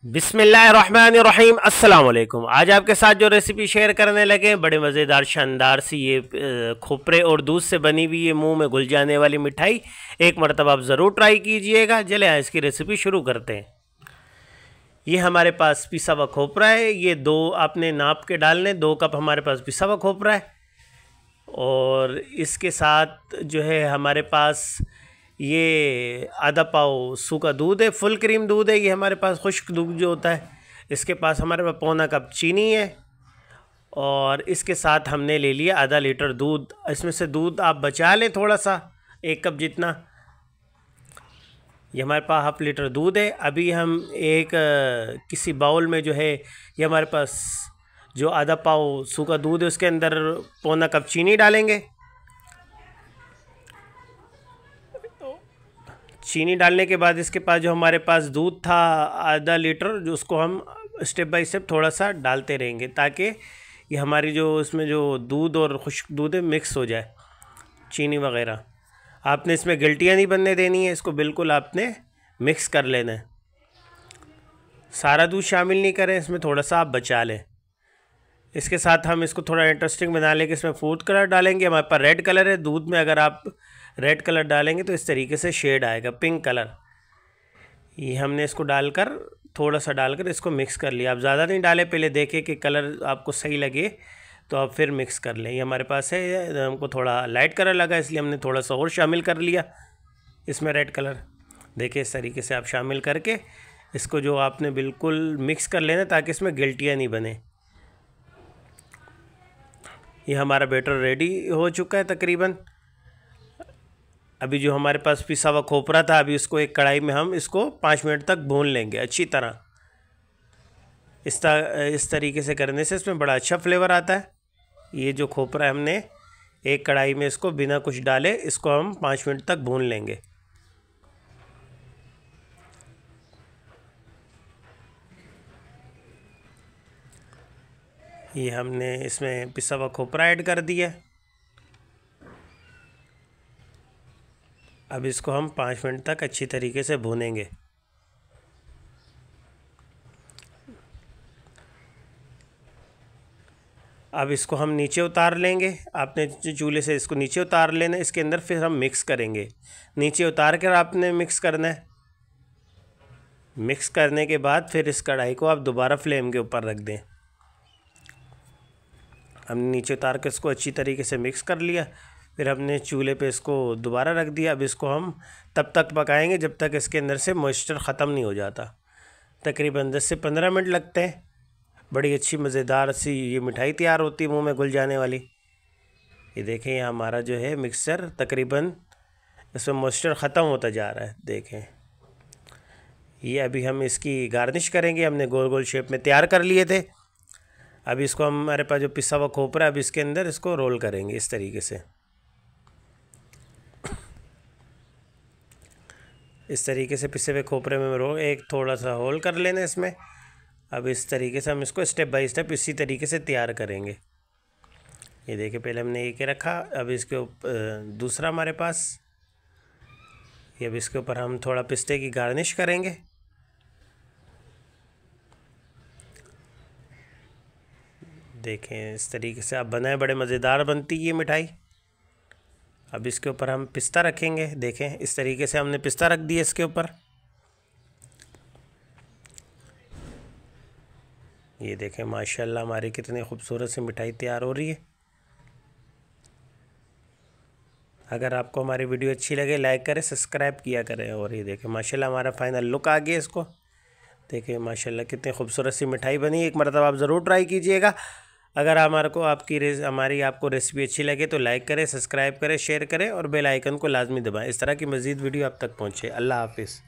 बिस्मिल्लाहिर्रहमानिर्रहीम अस्सलाम वालेकुम। आज आपके साथ जो रेसिपी शेयर करने लगे बड़े मज़ेदार शानदार सी ये खोपरे और दूध से बनी हुई ये मुंह में घुल जाने वाली मिठाई एक मरतबा आप ज़रूर ट्राई कीजिएगा। चले आए इसकी रेसिपी शुरू करते हैं। ये हमारे पास पिसा हुआ खोपरा है, ये दो आपने नाप के डालने, 2 कप हमारे पास पिसा हुआ खोपरा है। और इसके साथ जो है हमारे पास ये आधा पाव सूखा दूध है, फुल क्रीम दूध है, ये हमारे पास खुश्क दूध जो होता है। इसके पास हमारे पास पौना कप चीनी है और इसके साथ हमने ले लिया आधा लीटर दूध। इसमें से दूध आप बचा लें थोड़ा सा, 1 कप जितना। ये हमारे पास हाफ लीटर दूध है। अभी हम एक किसी बाउल में जो है ये हमारे पास जो आधा पाव सूखा दूध है उसके अंदर पौना कप चीनी डालेंगे। चीनी डालने के बाद इसके पास जो हमारे पास दूध था आधा लीटर, जो उसको हम स्टेप बाय स्टेप थोड़ा सा डालते रहेंगे ताकि ये हमारी जो इसमें जो दूध और खुश्क दूध है मिक्स हो जाए, चीनी वगैरह। आपने इसमें गिल्टियाँ नहीं बनने देनी है, इसको बिल्कुल आपने मिक्स कर लेना है। सारा दूध शामिल नहीं करें इसमें, थोड़ा सा आप बचा लें। इसके साथ हम इसको थोड़ा इंटरेस्टिंग बना लेंगे, इसमें फूड कलर डालेंगे। हमारे पास रेड कलर है दूध में, अगर आप रेड कलर डालेंगे तो इस तरीके से शेड आएगा, पिंक कलर। ये हमने इसको डालकर थोड़ा सा डालकर इसको मिक्स कर लिया। आप ज़्यादा नहीं डालें, पहले देखें कि कलर आपको सही लगे तो आप फिर मिक्स कर लें। ये हमारे पास है, हमको थोड़ा लाइट कलर लगा इसलिए हमने थोड़ा सा और शामिल कर लिया इसमें रेड कलर। देखिए इस तरीके से आप शामिल करके इसको जो आपने बिल्कुल मिक्स कर लेना ताकि इसमें गिल्टियाँ नहीं बने। ये हमारा बैटर रेडी हो चुका है तकरीबन। अभी जो हमारे पास पिसा हुआ खोपरा था, अभी इसको एक कढ़ाई में हम इसको 5 मिनट तक भून लेंगे अच्छी तरह। इस तरीके से करने से इसमें बड़ा अच्छा फ्लेवर आता है। ये जो खोपरा है हमने एक कढ़ाई में इसको बिना कुछ डाले इसको हम 5 मिनट तक भून लेंगे। ये हमने इसमें पिसा हुआ खोपरा ऐड कर दिया। अब इसको हम 5 मिनट तक अच्छी तरीके से भूनेंगे। अब इसको हम नीचे उतार लेंगे। आपने चूल्हे से इसको नीचे उतार लेना, इसके अंदर फिर हम मिक्स करेंगे। नीचे उतार कर आपने मिक्स करना है। मिक्स करने के बाद फिर इस कढ़ाई को आप दोबारा फ्लेम के ऊपर रख दें। हमने नीचे उतार कर इसको अच्छी तरीके से मिक्स कर लिया, फिर हमने चूल्हे पे इसको दोबारा रख दिया। अब इसको हम तब तक पकाएंगे जब तक इसके अंदर से मॉइस्चर ख़त्म नहीं हो जाता। तकरीबन 10 से 15 मिनट लगते हैं। बड़ी अच्छी मज़ेदार सी ये मिठाई तैयार होती है मुंह में घुल जाने वाली। ये देखें ये हमारा जो है मिक्सचर तकरीबन इसमें मॉइस्चर ख़त्म होता जा रहा है। देखें ये अभी हम इसकी गार्निश करेंगे। हमने गोल गोल शेप में तैयार कर लिए थे। अभी इसको हमारे पास जो पिसा हुआ खोपरा है, अब इसके अंदर इसको रोल करेंगे इस तरीके से। इस तरीके से पिसे हुए खोपरे में एक थोड़ा सा होल कर लेना इसमें। अब इस तरीके से हम इसको स्टेप बाय स्टेप इसी तरीके से तैयार करेंगे। ये देखिए पहले हमने एक रखा, अब इसके ऊपर दूसरा हमारे पास। ये अब इसके ऊपर हम थोड़ा पिस्ते की गार्निश करेंगे। देखें इस तरीके से आप बनाएं, बड़े मज़ेदार बनती है ये मिठाई। अब इसके ऊपर हम पिस्ता रखेंगे। देखें इस तरीके से हमने पिस्ता रख दिया इसके ऊपर। ये देखें माशाल्लाह हमारी कितनी खूबसूरत सी मिठाई तैयार हो रही है। अगर आपको हमारी वीडियो अच्छी लगे लाइक करें, सब्सक्राइब किया करें। और ये देखें माशाल्लाह हमारा फाइनल लुक आ गया इसको। देखें माशाल्लाह कितनी खूबसूरत सी मिठाई बनी। एक मरतबा आप ज़रूर ट्राई कीजिएगा। अगर हमारी आपको रेसिपी अच्छी लगे तो लाइक करें, सब्सक्राइब करें, शेयर करें और बेल आइकन को लाजमी दबाएं। इस तरह की मज़ीद वीडियो आप तक पहुँचे। अल्लाह हाफिज़।